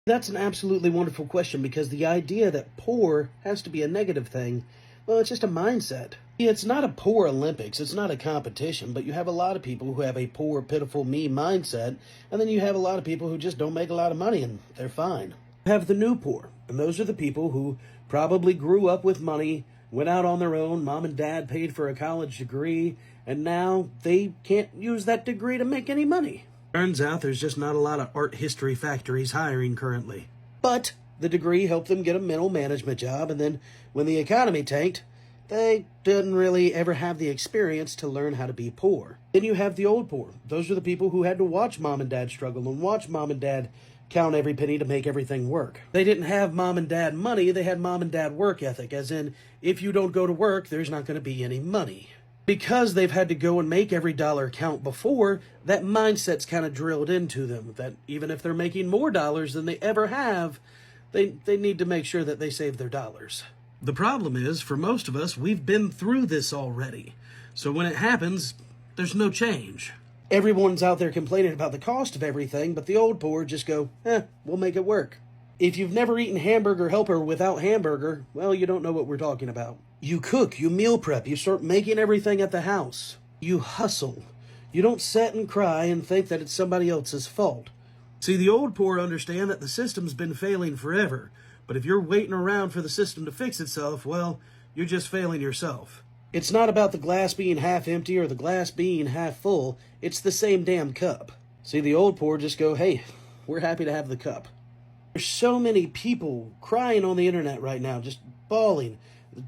That's an absolutely wonderful question because the idea that poor has to be a negative thing, well, it's just a mindset. Yeah, it's not a poor Olympics, it's not a competition, but you have a lot of people who have a poor, pitiful me mindset, and then you have a lot of people who just don't make a lot of money and they're fine. You have the new poor, and those are the people who probably grew up with money, went out on their own, mom and dad paid for a college degree, and now they can't use that degree to make any money. Turns out there's just not a lot of art history factories hiring currently. But the degree helped them get a middle management job, and then when the economy tanked, they didn't really ever have the experience to learn how to be poor. Then you have the old poor. Those are the people who had to watch mom and dad struggle and watch mom and dad count every penny to make everything work. They didn't have mom and dad money, they had mom and dad work ethic, as in, if you don't go to work, there's not going to be any money. Because they've had to go and make every dollar count before, that mindset's kind of drilled into them, that even if they're making more dollars than they ever have, they need to make sure that they save their dollars. The problem is, for most of us, we've been through this already. So when it happens, there's no change. Everyone's out there complaining about the cost of everything, but the old poor just go, we'll make it work. If you've never eaten Hamburger Helper without hamburger, well, you don't know what we're talking about. You cook, you meal prep, you start making everything at the house. You hustle. You don't sit and cry and think that it's somebody else's fault. See, the old poor understand that the system's been failing forever, but if you're waiting around for the system to fix itself, well, you're just failing yourself. It's not about the glass being half empty or the glass being half full, it's the same damn cup. See, the old poor just go, hey, we're happy to have the cup. There's so many people crying on the internet right now, just bawling,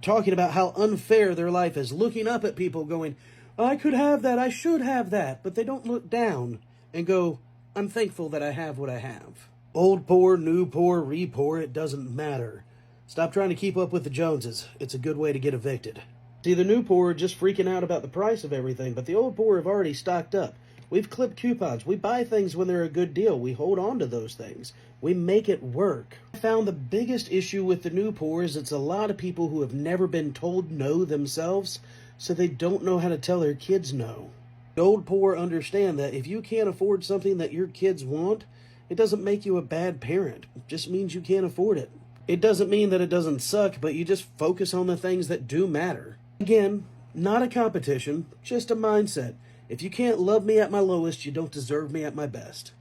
talking about how unfair their life is, looking up at people going, I could have that, I should have that, but they don't look down and go, I'm thankful that I have what I have. Old poor, new poor, re-poor, it doesn't matter. Stop trying to keep up with the Joneses. It's a good way to get evicted. See, the new poor are just freaking out about the price of everything, but the old poor have already stocked up. We've clipped coupons. We buy things when they're a good deal. We hold on to those things. We make it work. I found the biggest issue with the new poor is it's a lot of people who have never been told no themselves, so they don't know how to tell their kids no. The old poor understand that if you can't afford something that your kids want, it doesn't make you a bad parent. It just means you can't afford it. It doesn't mean that it doesn't suck, but you just focus on the things that do matter. Again, not a competition, just a mindset. If you can't love me at my lowest, you don't deserve me at my best.